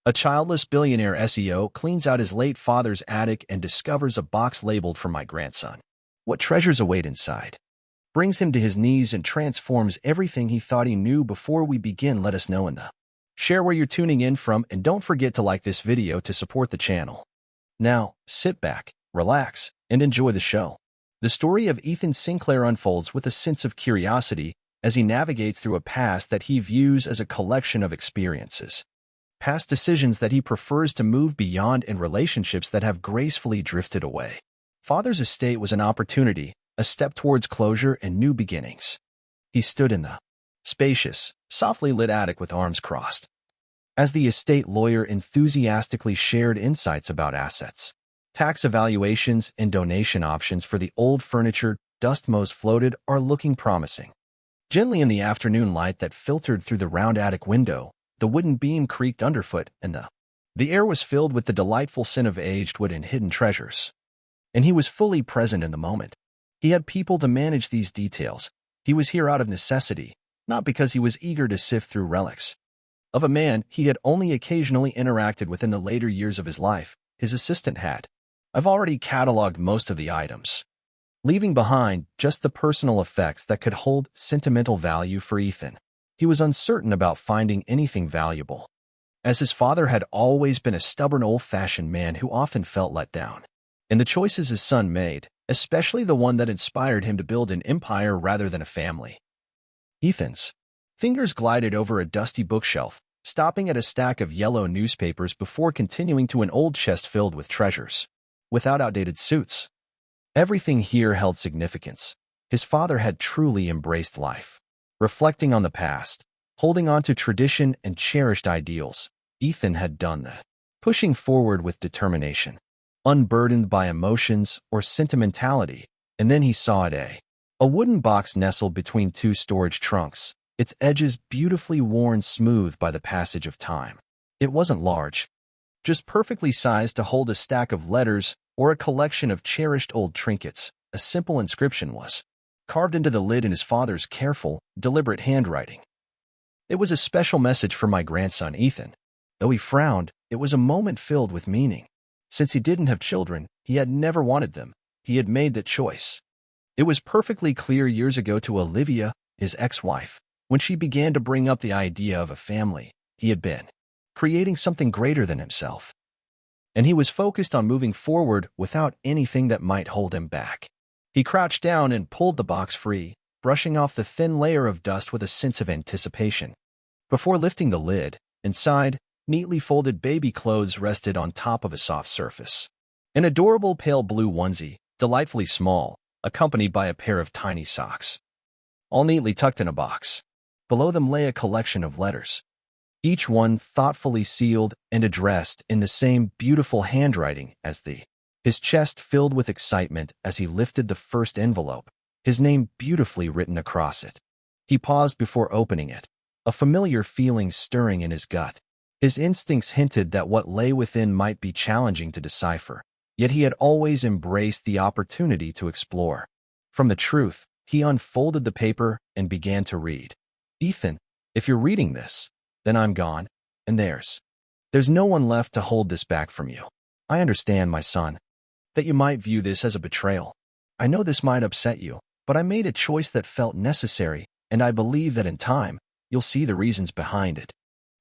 A childless billionaire SEO cleans out his late father's attic and discovers a box labeled for my grandson. What treasures await inside? Brings him to his knees and transforms everything he thought he knew. Before we begin, let us know in the share where you're tuning in from, and don't forget to like this video to support the channel. Now, sit back, relax, and enjoy the show. The story of Ethan Sinclair unfolds with a sense of curiosity as he navigates through a past that he views as a collection of experiences. Past decisions that he prefers to move beyond, and relationships that have gracefully drifted away. Father's estate was an opportunity, a step towards closure and new beginnings. He stood in the spacious, softly lit attic with arms crossed, as the estate lawyer enthusiastically shared insights about assets, tax evaluations, and donation options for the old furniture. Dust motes floated are looking promising. Gently in the afternoon light that filtered through the round attic window, the wooden beam creaked underfoot, and the air was filled with the delightful scent of aged wood and hidden treasures. And he was fully present in the moment. He had people to manage these details. He was here out of necessity, not because he was eager to sift through relics. Of a man he had only occasionally interacted with in the later years of his life, his assistant had. I've already cataloged most of the items, leaving behind just the personal effects that could hold sentimental value for Ethan. He was uncertain about finding anything valuable, as his father had always been a stubborn, old-fashioned man who often felt let down in the choices his son made, especially the one that inspired him to build an empire rather than a family. Ethan's fingers glided over a dusty bookshelf, stopping at a stack of yellow newspapers before continuing to an old chest filled with treasures, without outdated suits. Everything here held significance. His father had truly embraced life. Reflecting on the past, holding on to tradition and cherished ideals, Ethan had done that, pushing forward with determination, unburdened by emotions or sentimentality. And then he saw it, a wooden box nestled between two storage trunks, its edges beautifully worn smooth by the passage of time. It wasn't large, just perfectly sized to hold a stack of letters or a collection of cherished old trinkets. A simple inscription was carved into the lid in his father's careful, deliberate handwriting. It was a special message for my grandson Ethan. Though he frowned, it was a moment filled with meaning. Since he didn't have children, he had never wanted them. He had made that choice. It was perfectly clear years ago to Olivia, his ex-wife, when she began to bring up the idea of a family. He had been creating something greater than himself, and he was focused on moving forward without anything that might hold him back. He crouched down and pulled the box free, brushing off the thin layer of dust with a sense of anticipation. Before lifting the lid, inside, neatly folded baby clothes rested on top of a soft surface. An adorable pale blue onesie, delightfully small, accompanied by a pair of tiny socks, all neatly tucked in a box. Below them lay a collection of letters, each one thoughtfully sealed and addressed in the same beautiful handwriting as his chest filled with excitement as he lifted the first envelope, his name beautifully written across it. He paused before opening it, a familiar feeling stirring in his gut. His instincts hinted that what lay within might be challenging to decipher, yet he had always embraced the opportunity to explore. From the truth, he unfolded the paper and began to read. Ethan, if you're reading this, then I'm gone, and there's no one left to hold this back from you. I understand, my son, that you might view this as a betrayal. I know this might upset you, but I made a choice that felt necessary, and I believe that in time, you'll see the reasons behind it.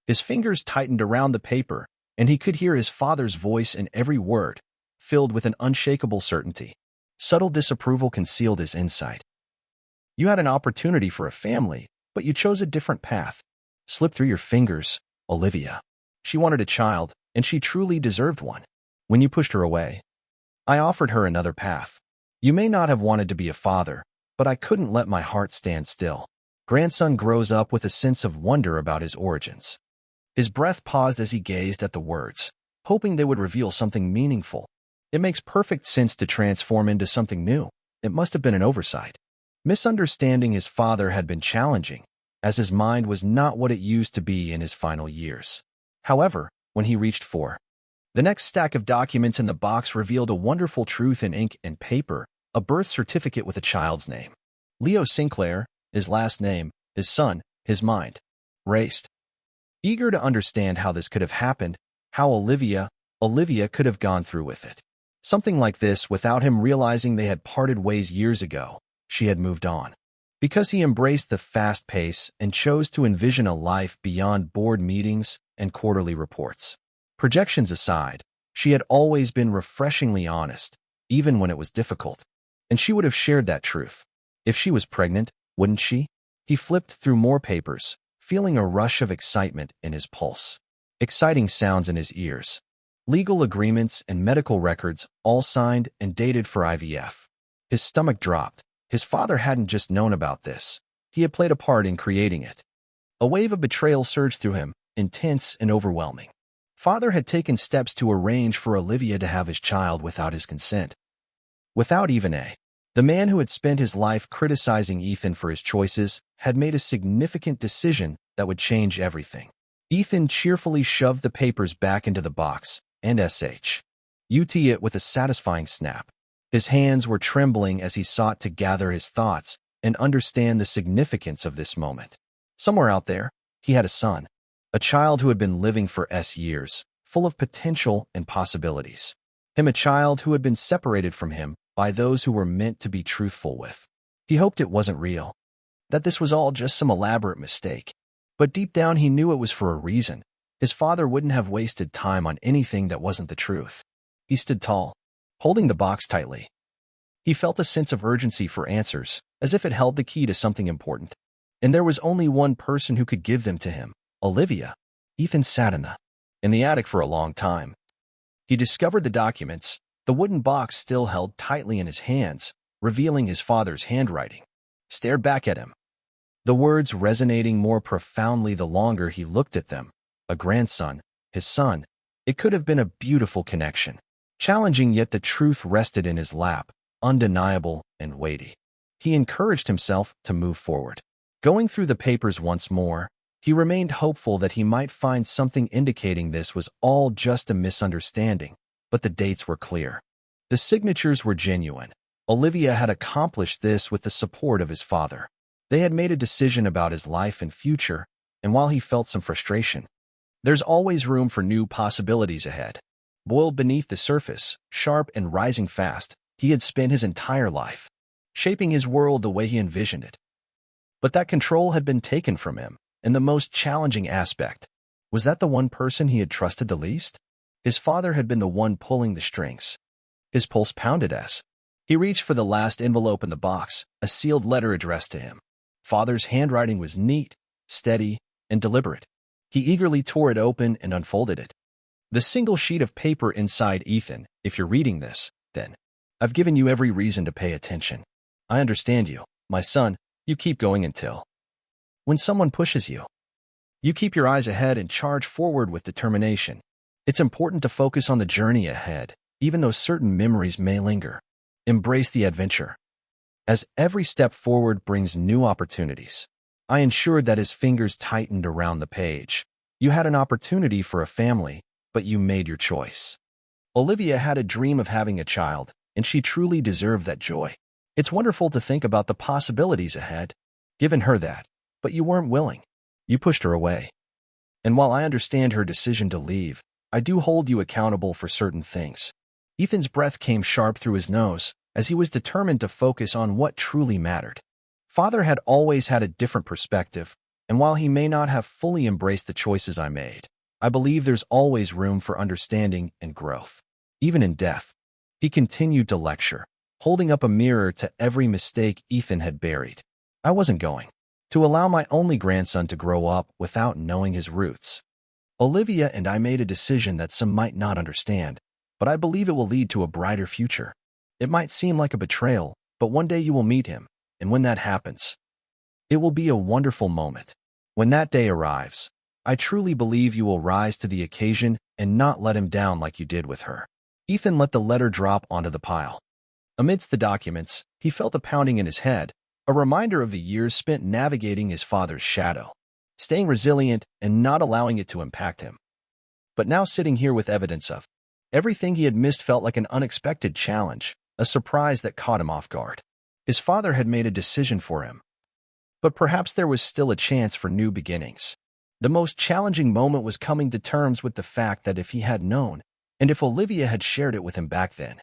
His fingers tightened around the paper, and he could hear his father's voice in every word, filled with an unshakable certainty. Subtle disapproval concealed his insight. You had an opportunity for a family, but you chose a different path. Slipped through your fingers, Olivia. She wanted a child, and she truly deserved one. When you pushed her away, I offered her another path. You may not have wanted to be a father, but I couldn't let my heart stand still. Grandson grows up with a sense of wonder about his origins. His breath paused as he gazed at the words, hoping they would reveal something meaningful. It makes perfect sense to transform into something new. It must have been an oversight. Misunderstanding his father had been challenging, as his mind was not what it used to be in his final years. However, when he reached for the next stack of documents in the box revealed a wonderful truth in ink and paper, a birth certificate with a child's name. Leo Sinclair, his last name, his son, his mind raced. Eager to understand how this could have happened, How Olivia could have gone through with it. Something like this without him realizing they had parted ways years ago. She had moved on. Because he embraced the fast pace and chose to envision a life beyond board meetings and quarterly reports. Projections aside, she had always been refreshingly honest, even when it was difficult. And she would have shared that truth. If she was pregnant, wouldn't she? He flipped through more papers, feeling a rush of excitement in his pulse. Exciting sounds in his ears. Legal agreements and medical records, all signed and dated for IVF. His stomach dropped. His father hadn't just known about this. He had played a part in creating it. A wave of betrayal surged through him, intense and overwhelming. Father had taken steps to arrange for Olivia to have his child without his consent. Without even the man who had spent his life criticizing Ethan for his choices had made a significant decision that would change everything. Ethan cheerfully shoved the papers back into the box and shut it with a satisfying snap. His hands were trembling as he sought to gather his thoughts and understand the significance of this moment. Somewhere out there, he had a son, a child who had been living for years, full of potential and possibilities. A child who had been separated from him by those who were meant to be truthful with. He hoped it wasn't real, that this was all just some elaborate mistake. But deep down he knew it was for a reason. His father wouldn't have wasted time on anything that wasn't the truth. He stood tall, holding the box tightly. He felt a sense of urgency for answers, as if it held the key to something important. And there was only one person who could give them to him, Olivia. Ethan sat in the attic for a long time. He discovered the documents, the wooden box still held tightly in his hands, revealing his father's handwriting. Stared back at him, the words resonating more profoundly the longer he looked at them. A grandson, his son. It could have been a beautiful connection. Challenging, yet the truth rested in his lap, undeniable and weighty. He encouraged himself to move forward. Going through the papers once more, he remained hopeful that he might find something indicating this was all just a misunderstanding, but the dates were clear. The signatures were genuine. Olivia had accomplished this with the support of his father. They had made a decision about his life and future, and while he felt some frustration, there's always room for new possibilities ahead. Boiled beneath the surface, sharp and rising fast, he had spent his entire life, shaping his world the way he envisioned it. But that control had been taken from him, and the most challenging aspect was that the one person he had trusted the least? His father had been the one pulling the strings. His pulse pounded as he reached for the last envelope in the box, a sealed letter addressed to him. Father's handwriting was neat, steady, and deliberate. He eagerly tore it open and unfolded it. The single sheet of paper inside: Ethan, if you're reading this, then I've given you every reason to pay attention. I understand you, my son. You keep going until when someone pushes you. You keep your eyes ahead and charge forward with determination. It's important to focus on the journey ahead, even though certain memories may linger. Embrace the adventure, as every step forward brings new opportunities. I ensured that his fingers tightened around the page. You had an opportunity for a family, but you made your choice. Olivia had a dream of having a child, and she truly deserved that joy. It's wonderful to think about the possibilities ahead. Given her that, but you weren't willing. You pushed her away. And while I understand her decision to leave, I do hold you accountable for certain things. Ethan's breath came sharp through his nose, as he was determined to focus on what truly mattered. Father had always had a different perspective, and while he may not have fully embraced the choices I made, I believe there's always room for understanding and growth. Even in death, he continued to lecture, holding up a mirror to every mistake Ethan had buried. I wasn't going to allow my only grandson to grow up without knowing his roots. Olivia and I made a decision that some might not understand, but I believe it will lead to a brighter future. It might seem like a betrayal, but one day you will meet him, and when that happens, it will be a wonderful moment. When that day arrives, I truly believe you will rise to the occasion and not let him down like you did with her. Ethan let the letter drop onto the pile. Amidst the documents, he felt a pounding in his head, a reminder of the years spent navigating his father's shadow, staying resilient and not allowing it to impact him. But now sitting here with evidence of everything he had missed felt like an unexpected challenge, a surprise that caught him off guard. His father had made a decision for him, but perhaps there was still a chance for new beginnings. The most challenging moment was coming to terms with the fact that if he had known, and if Olivia had shared it with him back then,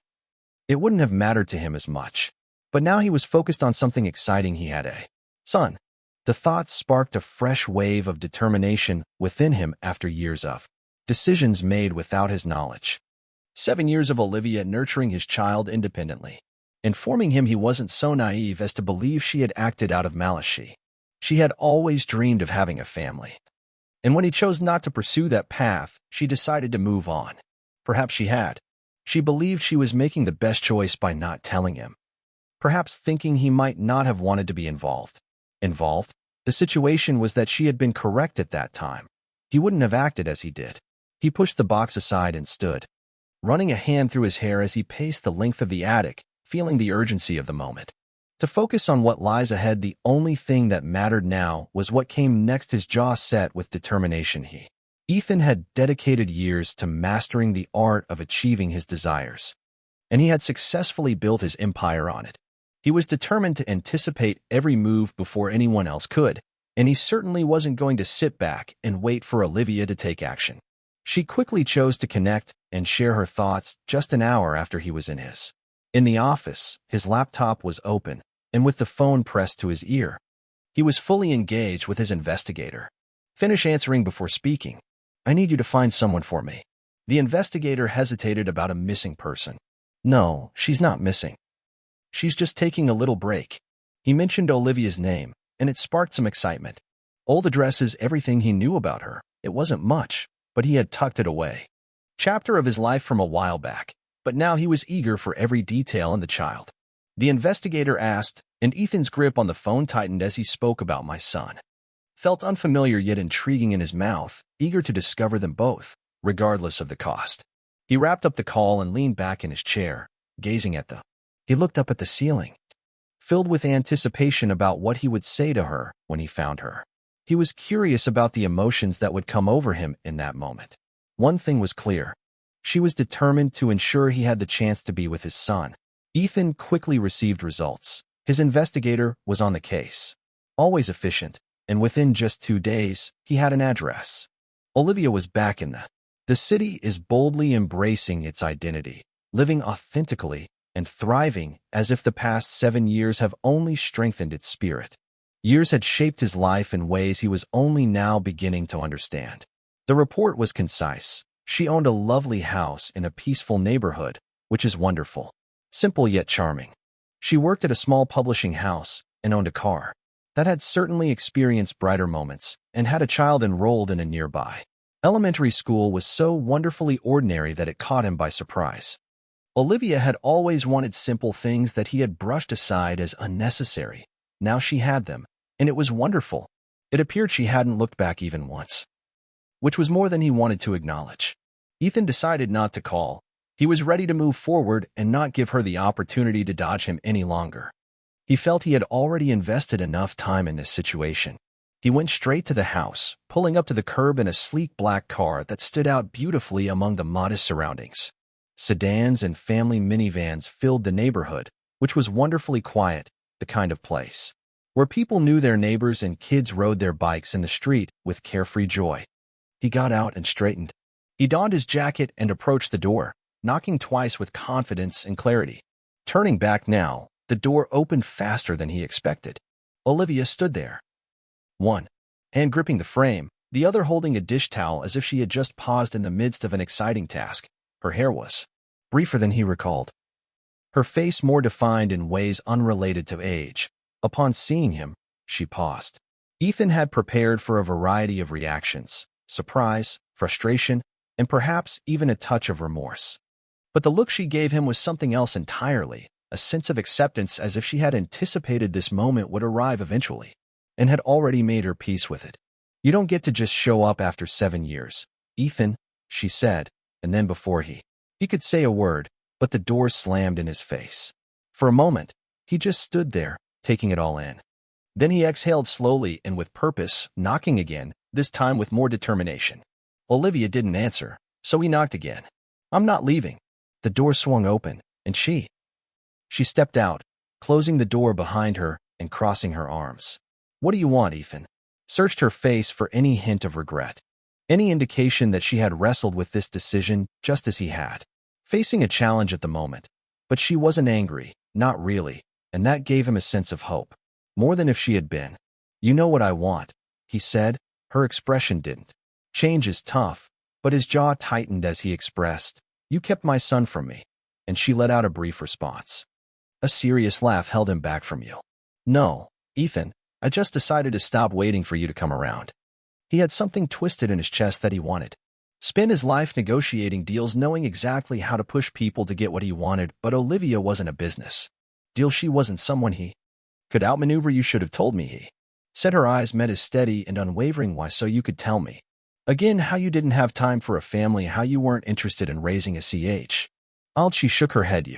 it wouldn't have mattered to him as much. But now he was focused on something exciting. He had a son. The thought sparked a fresh wave of determination within him after years of decisions made without his knowledge. 7 years of Olivia nurturing his child independently, informing him he wasn't so naive as to believe she had acted out of malice. She had always dreamed of having a family. And when he chose not to pursue that path, she decided to move on. Perhaps she had. She believed she was making the best choice by not telling him. Perhaps thinking he might not have wanted to be involved. The situation was that she had been correct at that time. He wouldn't have acted as he did. He pushed the box aside and stood, running a hand through his hair as he paced the length of the attic, feeling the urgency of the moment. To focus on what lies ahead, the only thing that mattered now was what came next. His jaw set with determination. Ethan had dedicated years to mastering the art of achieving his desires, and he had successfully built his empire on it. He was determined to anticipate every move before anyone else could, and he certainly wasn't going to sit back and wait for Olivia to take action. She quickly chose to connect and share her thoughts just an hour after he was in his. In the office, his laptop was open, and with the phone pressed to his ear, he was fully engaged with his investigator. Finish answering before speaking. I need you to find someone for me. The investigator hesitated about a missing person. No, she's not missing. She's just taking a little break. He mentioned Olivia's name, and it sparked some excitement. Old addresses, everything he knew about her. It wasn't much, but he had tucked it away. Chapter of his life from a while back, but now he was eager for every detail in the child. The investigator asked, and Ethan's grip on the phone tightened as he spoke about my son. Felt unfamiliar yet intriguing in his mouth, eager to discover them both, regardless of the cost. He wrapped up the call and leaned back in his chair, gazing at the. He looked up at the ceiling, filled with anticipation about what he would say to her when he found her. He was curious about the emotions that would come over him in that moment. One thing was clear. She was determined to ensure he had the chance to be with his son. Ethan quickly received results. His investigator was on the case, always efficient, and within just 2 days, he had an address. Olivia was back in the city, is boldly embracing its identity, living authentically, and thriving as if the past 7 years have only strengthened its spirit. Years had shaped his life in ways he was only now beginning to understand. The report was concise. She owned a lovely house in a peaceful neighborhood, which is wonderful. Simple yet charming. She worked at a small publishing house and owned a car that had certainly experienced brighter moments, and had a child enrolled in a nearby elementary school was so wonderfully ordinary that it caught him by surprise. Olivia had always wanted simple things that he had brushed aside as unnecessary. Now she had them, and it was wonderful. It appeared she hadn't looked back even once, which was more than he wanted to acknowledge. Ethan decided not to call. He was ready to move forward and not give her the opportunity to dodge him any longer. He felt he had already invested enough time in this situation. He went straight to the house, pulling up to the curb in a sleek black car that stood out beautifully among the modest surroundings. Sedans and family minivans filled the neighborhood, which was wonderfully quiet, the kind of place where people knew their neighbors and kids rode their bikes in the street with carefree joy. He got out and straightened. He donned his jacket and approached the door, knocking twice with confidence and clarity. Turning back now, the door opened faster than he expected. Olivia stood there, one hand gripping the frame, the other holding a dish towel as if she had just paused in the midst of an exciting task. Her hair was briefer than he recalled, her face more defined in ways unrelated to age. Upon seeing him, she paused. Ethan had prepared for a variety of reactions: surprise, frustration, and perhaps even a touch of remorse. But the look she gave him was something else entirely, a sense of acceptance, as if she had anticipated this moment would arrive eventually, and had already made her peace with it. You don't get to just show up after 7 years, Ethan, she said, and then before he could say a word, but the door slammed in his face. For a moment, he just stood there, taking it all in. Then he exhaled slowly and with purpose, knocking again, this time with more determination. Olivia didn't answer, so he knocked again. I'm not leaving. The door swung open, and she stepped out, closing the door behind her and crossing her arms. What do you want, Ethan? searched her face for any hint of regret, any indication that she had wrestled with this decision just as he had, facing a challenge at the moment. But she wasn't angry, not really, and that gave him a sense of hope, more than if she had been. "You know what I want," he said. Her expression didn't. "Change is tough," but his jaw tightened as he expressed, "You kept my son from me," and she let out a brief response. A serious laugh held him back from you. "No, Ethan, I just decided to stop waiting for you to come around." He had something twisted in his chest that he wanted. Spent his life negotiating deals, knowing exactly how to push people to get what he wanted, but Olivia wasn't a business deal. She wasn't someone he could outmaneuver. "You should have told me," he said. Her eyes met his steady and unwavering. "Why? So you could tell me again how you didn't have time for a family, how you weren't interested in raising a ch. She shook her head.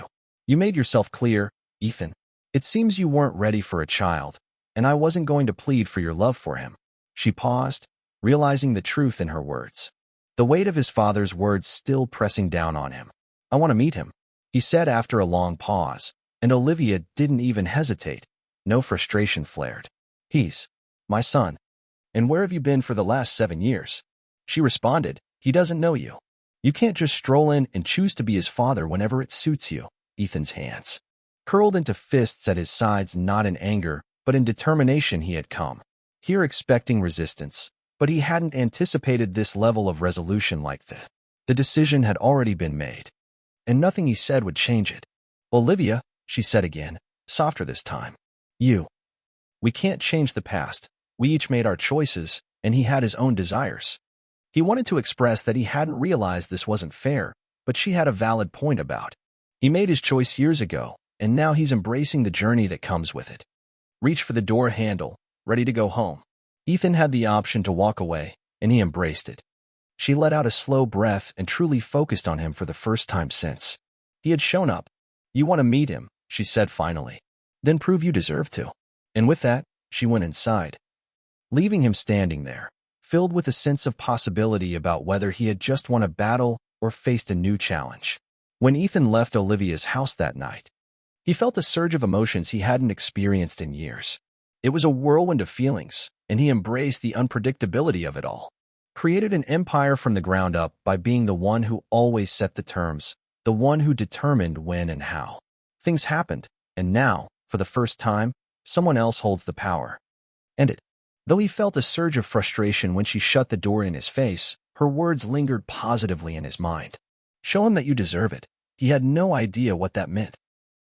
You made yourself clear, Ethan. It seems you weren't ready for a child, and I wasn't going to plead for your love for him." She paused, realizing the truth in her words, the weight of his father's words still pressing down on him. "I want to meet him," he said after a long pause, and Olivia didn't even hesitate. No frustration flared. "He's my son. And where have you been for the last 7 years?" She responded, "He doesn't know you. You can't just stroll in and choose to be his father whenever it suits you." Ethan's hands curled into fists at his sides, not in anger, but in determination. He had come here expecting resistance, but he hadn't anticipated this level of resolution like that. The decision had already been made, and nothing he said would change it. "Olivia," she said again, softer this time. We can't change the past. We each made our choices, and he had his own desires." He wanted to express that he hadn't realized this wasn't fair, but she had a valid point about. He made his choice years ago, and now he's embracing the journey that comes with it. Reached for the door handle, ready to go home. Ethan had the option to walk away, and he embraced it. She let out a slow breath and truly focused on him for the first time since he had shown up. "You want to meet him," she said finally. "Then prove you deserve to." And with that, she went inside, leaving him standing there, filled with a sense of possibility about whether he had just won a battle or faced a new challenge. When Ethan left Olivia's house that night, he felt a surge of emotions he hadn't experienced in years. It was a whirlwind of feelings, and he embraced the unpredictability of it all. Created an empire from the ground up by being the one who always set the terms, the one who determined when and how things happened, and now, for the first time, someone else holds the power. And though he felt a surge of frustration when she shut the door in his face, her words lingered positively in his mind. "Show him that you deserve it." He had no idea what that meant.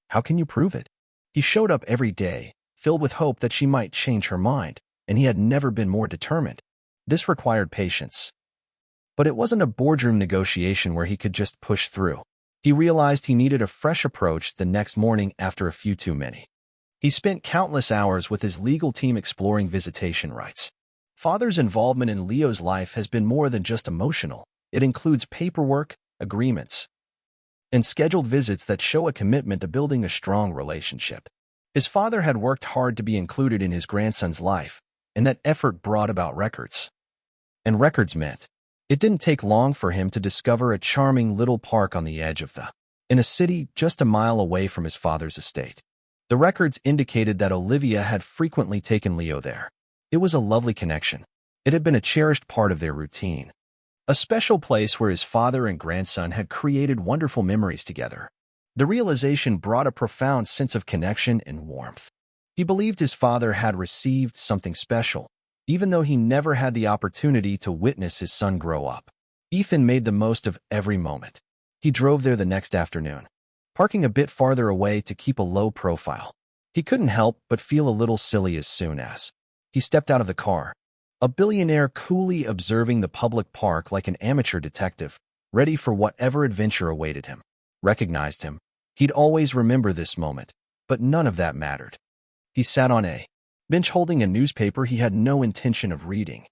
How can you prove it? He showed up every day, filled with hope that she might change her mind, and he had never been more determined. This required patience. But it wasn't a boardroom negotiation where he could just push through. He realized he needed a fresh approach the next morning after a few too many. He spent countless hours with his legal team exploring visitation rights. Father's involvement in Leo's life has been more than just emotional. It includes paperwork, agreements, and scheduled visits that show a commitment to building a strong relationship. His father had worked hard to be included in his grandson's life, and that effort brought about records. And records meant it didn't take long for him to discover a charming little park on the edge of in a city just a mile away from his father's estate. The records indicated that Olivia had frequently taken Leo there. It was a lovely connection. It had been a cherished part of their routine, a special place where his father and grandson had created wonderful memories together. The realization brought a profound sense of connection and warmth. He believed his father had received something special, even though he never had the opportunity to witness his son grow up. Ethan made the most of every moment. He drove there the next afternoon, parking a bit farther away to keep a low profile. He couldn't help but feel a little silly as soon as he stepped out of the car. A billionaire coolly observing the public park like an amateur detective, ready for whatever adventure awaited him. Recognized him. He'd always remember this moment, but none of that mattered. He sat on a bench holding a newspaper he had no intention of reading,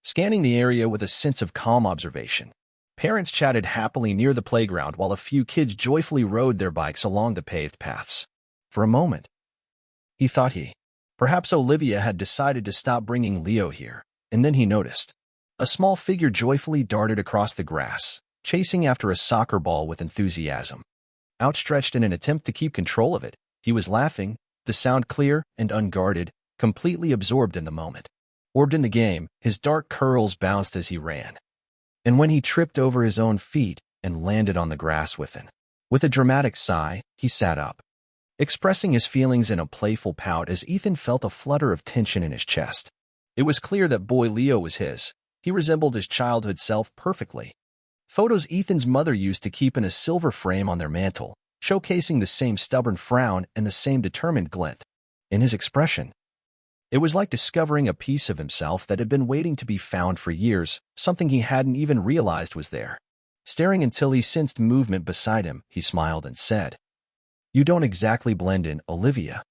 scanning the area with a sense of calm observation. Parents chatted happily near the playground while a few kids joyfully rode their bikes along the paved paths. For a moment, he thought perhaps Olivia had decided to stop bringing Leo here, and then he noticed a small figure joyfully darted across the grass, chasing after a soccer ball with enthusiasm. Outstretched in an attempt to keep control of it, he was laughing, the sound clear and unguarded, completely absorbed in the moment. Orbed in the game, his dark curls bounced as he ran. And when he tripped over his own feet and landed on the grass with a dramatic sigh, he sat up, expressing his feelings in a playful pout as Ethan felt a flutter of tension in his chest. It was clear that boy Leo was his. He resembled his childhood self perfectly. Photos Ethan's mother used to keep in a silver frame on their mantle, showcasing the same stubborn frown and the same determined glint in his expression. It was like discovering a piece of himself that had been waiting to be found for years, something he hadn't even realized was there. Staring until he sensed movement beside him, he smiled and said, "You don't exactly blend in, Olivia,"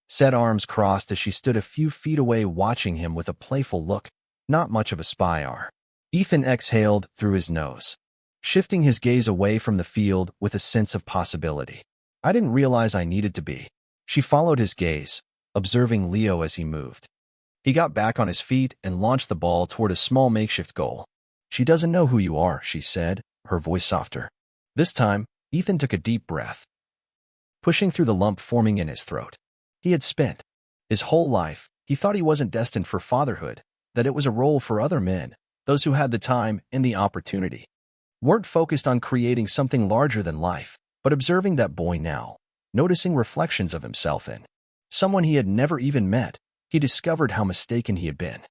said, arms crossed as she stood a few feet away watching him with a playful look. "Not much of a spy are." Ethan exhaled through his nose, shifting his gaze away from the field with a sense of possibility. "I didn't realize I needed to be." She followed his gaze, observing Leo as he moved. He got back on his feet and launched the ball toward a small makeshift goal. "She doesn't know who you are," she said, her voice softer. This time, Ethan took a deep breath, pushing through the lump forming in his throat. He had spent his whole life, he thought he wasn't destined for fatherhood, that it was a role for other men, those who had the time and the opportunity. Weren't focused on creating something larger than life, but observing that boy now, noticing reflections of himself in someone he had never even met, he discovered how mistaken he had been.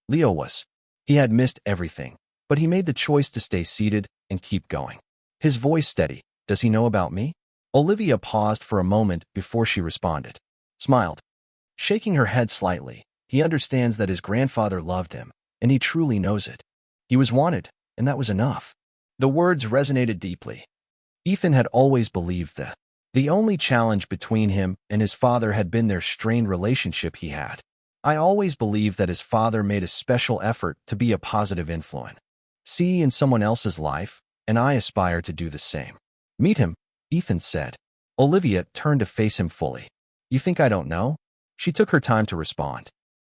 Leo was. He had missed everything, but he made the choice to stay seated and keep going. His voice steady. "Does he know about me?" Olivia paused for a moment before she responded. Smiled, shaking her head slightly. "He understands that his grandfather loved him, and he truly knows it. He was wanted, and that was enough." The words resonated deeply. Ethan had always believed that the only challenge between him and his father had been their strained relationship he had. "I always believed that his father made a special effort to be a positive influence. See in someone else's life, and I aspire to do the same." "Meet him," Ethan said. Olivia turned to face him fully. "You think I don't know?" She took her time to respond,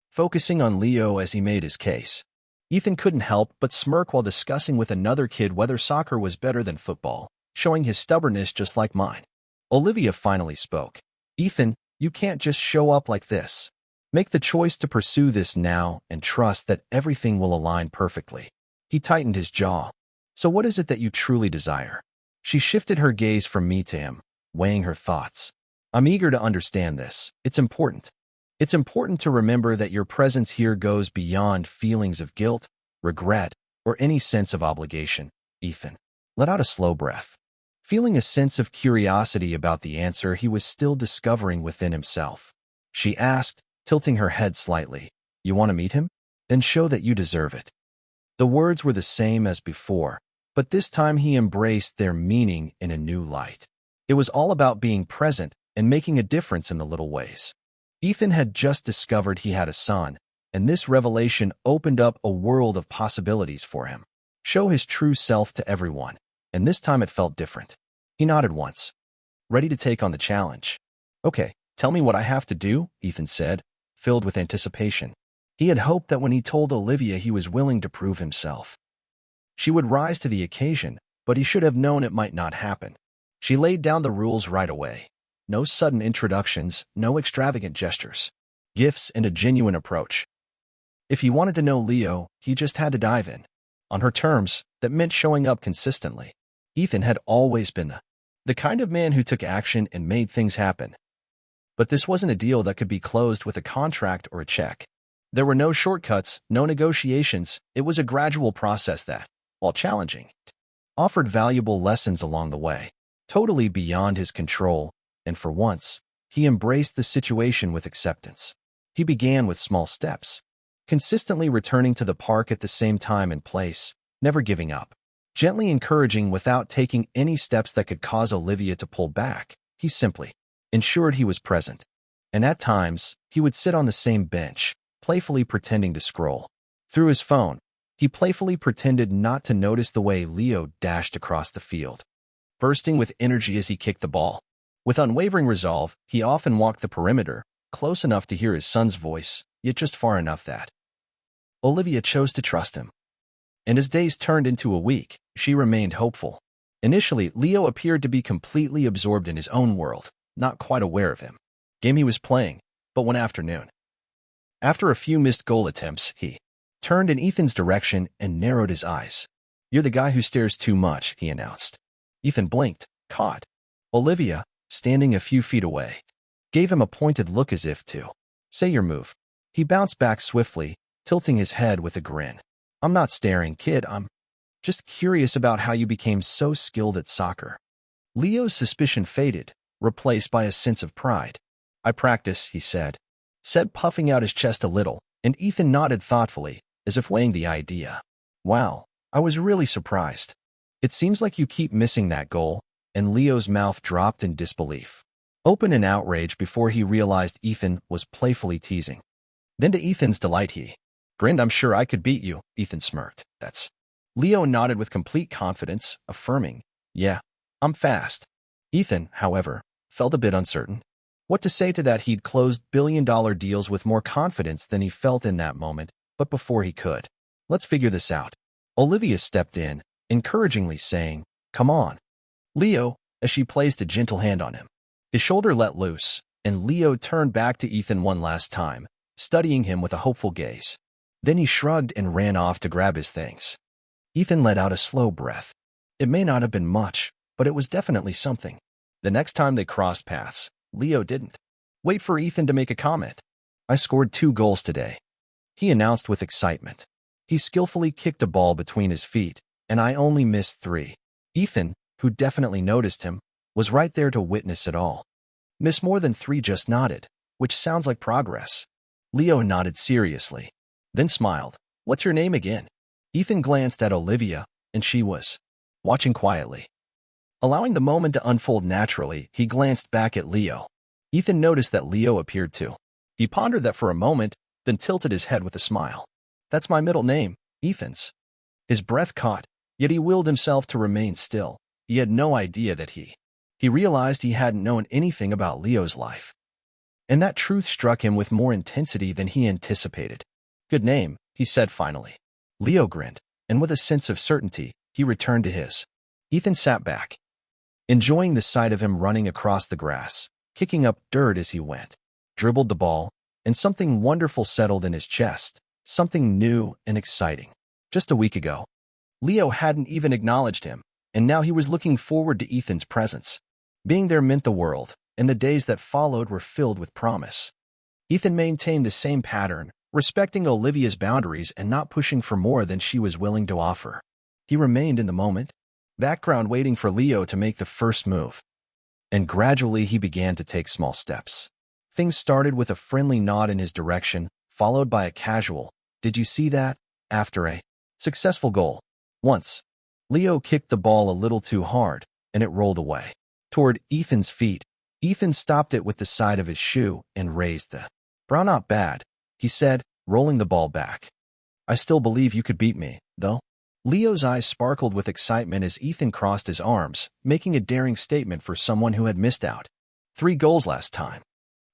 focusing on Leo as he made his case. Ethan couldn't help but smirk while discussing with another kid whether soccer was better than football, showing his stubbornness just like mine. Olivia finally spoke. "Ethan, you can't just show up like this. Make the choice to pursue this now and trust that everything will align perfectly." He tightened his jaw. "So what is it that you truly desire?" She shifted her gaze from me to him, weighing her thoughts. "I'm eager to understand this. It's important. It's important to remember that your presence here goes beyond feelings of guilt, regret, or any sense of obligation." Ethan let out a slow breath, feeling a sense of curiosity about the answer he was still discovering within himself. She asked, tilting her head slightly, "You want to meet him? Then show that you deserve it." The words were the same as before, but this time he embraced their meaning in a new light. It was all about being present and making a difference in the little ways. Ethan had just discovered he had a son, and this revelation opened up a world of possibilities for him. Show his true self to everyone, and this time it felt different. He nodded once, ready to take on the challenge. "Okay, tell me what I have to do," Ethan said, filled with anticipation. He had hoped that when he told Olivia he was willing to prove himself, she would rise to the occasion, but he should have known it might not happen. She laid down the rules right away. No sudden introductions, no extravagant gestures, gifts, and a genuine approach. If he wanted to know Leo, he just had to dive in. On her terms, that meant showing up consistently. Ethan had always been the kind of man who took action and made things happen. But this wasn't a deal that could be closed with a contract or a check. There were no shortcuts, no negotiations. It was a gradual process that, while challenging, offered valuable lessons along the way, totally beyond his control, and for once, he embraced the situation with acceptance. He began with small steps, consistently returning to the park at the same time and place, never giving up, gently encouraging without taking any steps that could cause Olivia to pull back. He simply ensured he was present, and at times, he would sit on the same bench, playfully pretending to scroll through his phone. He playfully pretended not to notice the way Leo dashed across the field, bursting with energy as he kicked the ball. With unwavering resolve, he often walked the perimeter, close enough to hear his son's voice, yet just far enough that Olivia chose to trust him. And as days turned into a week, she remained hopeful. Initially, Leo appeared to be completely absorbed in his own world, not quite aware of him. Game he was playing, but one afternoon, After a few missed goal attempts, he turned in Ethan's direction and narrowed his eyes. "You're the guy who stares too much," he announced. Ethan blinked, caught. Olivia, standing a few feet away, gave him a pointed look as if to say your move. He bounced back swiftly, tilting his head with a grin. "I'm not staring, kid. I'm just curious about how you became so skilled at soccer." Leo's suspicion faded, replaced by a sense of pride. "I practice," he said, puffing out his chest a little, and Ethan nodded thoughtfully, as if weighing the idea. "Wow, I was really surprised. It seems like you keep missing that goal," and Leo's mouth dropped in disbelief, open in outrage before he realized Ethan was playfully teasing. Then to Ethan's delight he grinned. "I'm sure I could beat you," Ethan smirked. "That's..." Leo nodded with complete confidence, affirming, "Yeah, I'm fast." Ethan, however, felt a bit uncertain. What to say to that? He'd closed billion-dollar deals with more confidence than he felt in that moment, but before he could, "Let's figure this out." Olivia stepped in, encouragingly saying, "Come on, Leo," as she placed a gentle hand on him. His shoulder let loose, and Leo turned back to Ethan one last time, studying him with a hopeful gaze. Then he shrugged and ran off to grab his things. Ethan let out a slow breath. It may not have been much, but it was definitely something. The next time they crossed paths, Leo didn't wait for Ethan to make a comment. "I scored 2 goals today," he announced with excitement. He skillfully kicked a ball between his feet, and I only missed 3. Ethan, who definitely noticed him, was right there to witness it all. "Miss more than 3, just nodded, which sounds like progress." Leo nodded seriously, then smiled. "What's your name again?" Ethan glanced at Olivia, and she was watching quietly. Allowing the moment to unfold naturally, he glanced back at Leo. Ethan noticed that Leo appeared too. He pondered that for a moment, then tilted his head with a smile. "That's my middle name, Ethan's." His breath caught, yet he willed himself to remain still. He had no idea that he realized he hadn't known anything about Leo's life. And that truth struck him with more intensity than he anticipated. "Good name," he said finally. Leo grinned, and with a sense of certainty, he returned to his. Ethan sat back, enjoying the sight of him running across the grass, kicking up dirt as he went, dribbled the ball, and something wonderful settled in his chest, something new and exciting. Just a week ago, Leo hadn't even acknowledged him, and now he was looking forward to Ethan's presence. Being there meant the world, and the days that followed were filled with promise. Ethan maintained the same pattern, respecting Olivia's boundaries and not pushing for more than she was willing to offer. He remained in the moment, background waiting for Leo to make the first move. And gradually he began to take small steps. Things started with a friendly nod in his direction, followed by a casual, "Did you see that?" after a successful goal. Once, Leo kicked the ball a little too hard, and it rolled away toward Ethan's feet. Ethan stopped it with the side of his shoe and raised the brow. "Not bad," he said, rolling the ball back. "I still believe you could beat me, though." Leo's eyes sparkled with excitement as Ethan crossed his arms, making a daring statement for someone who had missed out. 3 goals last time.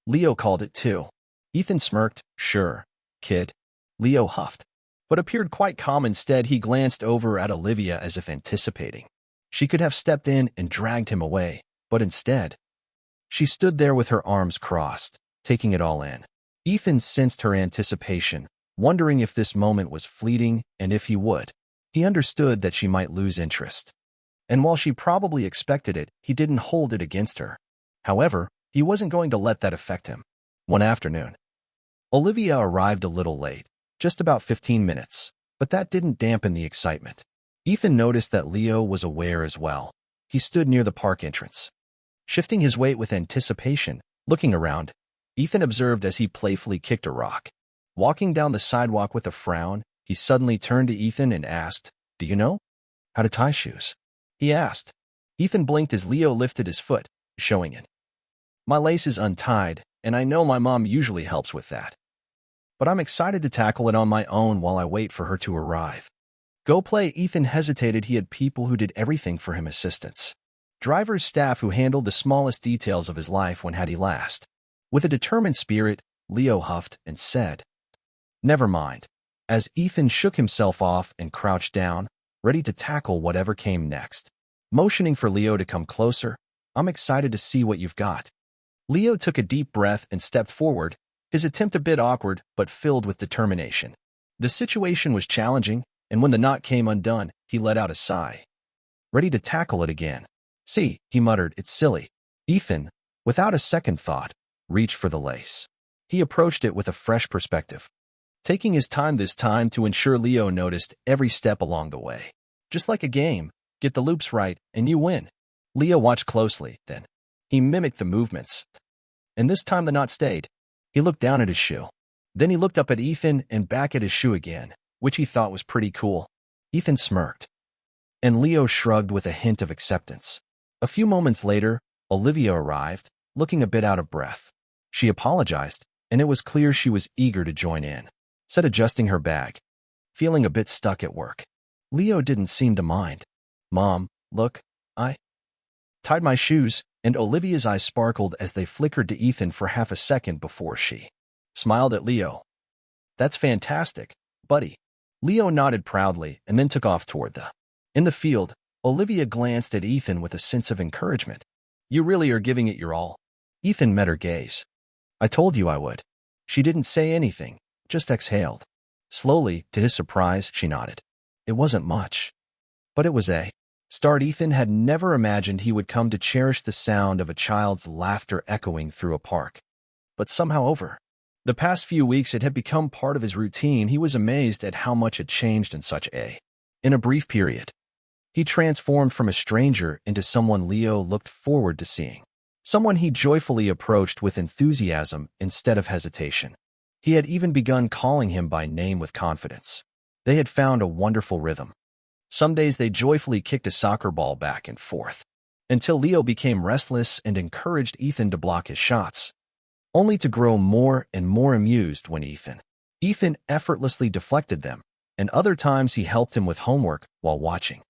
Leo called it 2. Ethan smirked. "Sure, kid." Leo huffed, but appeared quite calm. Instead, he glanced over at Olivia as if anticipating she could have stepped in and dragged him away, but instead, she stood there with her arms crossed, taking it all in. Ethan sensed her anticipation, wondering if this moment was fleeting and if he would. He understood that she might lose interest. And while she probably expected it, he didn't hold it against her. However, he wasn't going to let that affect him. One afternoon, Olivia arrived a little late, just about 15 minutes, but that didn't dampen the excitement. Ethan noticed that Leo was aware as well. He stood near the park entrance, shifting his weight with anticipation. Looking around, Ethan observed as he playfully kicked a rock. Walking down the sidewalk with a frown, he suddenly turned to Ethan and asked, "Do you know how to tie shoes?" he asked. Ethan blinked as Leo lifted his foot, showing it. "My lace is untied, and I know my mom usually helps with that. But I'm excited to tackle it on my own while I wait for her to arrive." "Go play." Ethan hesitated. He had people who did everything for him: assistants, drivers, staff who handled the smallest details of his life. When had he last? With a determined spirit, Leo huffed and said, "Never mind," as Ethan shook himself off and crouched down, ready to tackle whatever came next. Motioning for Leo to come closer, "I'm excited to see what you've got." Leo took a deep breath and stepped forward, his attempt a bit awkward but filled with determination. The situation was challenging, and when the knot came undone, he let out a sigh. Ready to tackle it again. See, he muttered, it's silly. Ethan, without a second thought, reached for the lace. He approached it with a fresh perspective, taking his time this time to ensure Leo noticed every step along the way. Just like a game, get the loops right and you win. Leo watched closely, then. He mimicked the movements. And this time the knot stayed. He looked down at his shoe. Then he looked up at Ethan and back at his shoe again, which he thought was pretty cool. Ethan smirked, and Leo shrugged with a hint of acceptance. A few moments later, Olivia arrived, looking a bit out of breath. She apologized, and it was clear she was eager to join in. Said adjusting her bag, feeling a bit stuck at work. Leo didn't seem to mind. Mom, look, I tied my shoes, and Olivia's eyes sparkled as they flickered to Ethan for half a second before she smiled at Leo. That's fantastic, buddy. Leo nodded proudly and then took off toward In the field, Olivia glanced at Ethan with a sense of encouragement. You really are giving it your all. Ethan met her gaze. I told you I would. She didn't say anything, just exhaled. Slowly, to his surprise, she nodded. It wasn't much, but it was a start. Ethan had never imagined he would come to cherish the sound of a child's laughter echoing through a park. But somehow over the past few weeks it had become part of his routine. He was amazed at how much had changed in a brief period. He transformed from a stranger into someone Leo looked forward to seeing. Someone he joyfully approached with enthusiasm instead of hesitation. He had even begun calling him by name with confidence. They had found a wonderful rhythm. Some days they joyfully kicked a soccer ball back and forth, until Leo became restless and encouraged Ethan to block his shots, only to grow more and more amused when Ethan effortlessly deflected them, and other times he helped him with homework while watching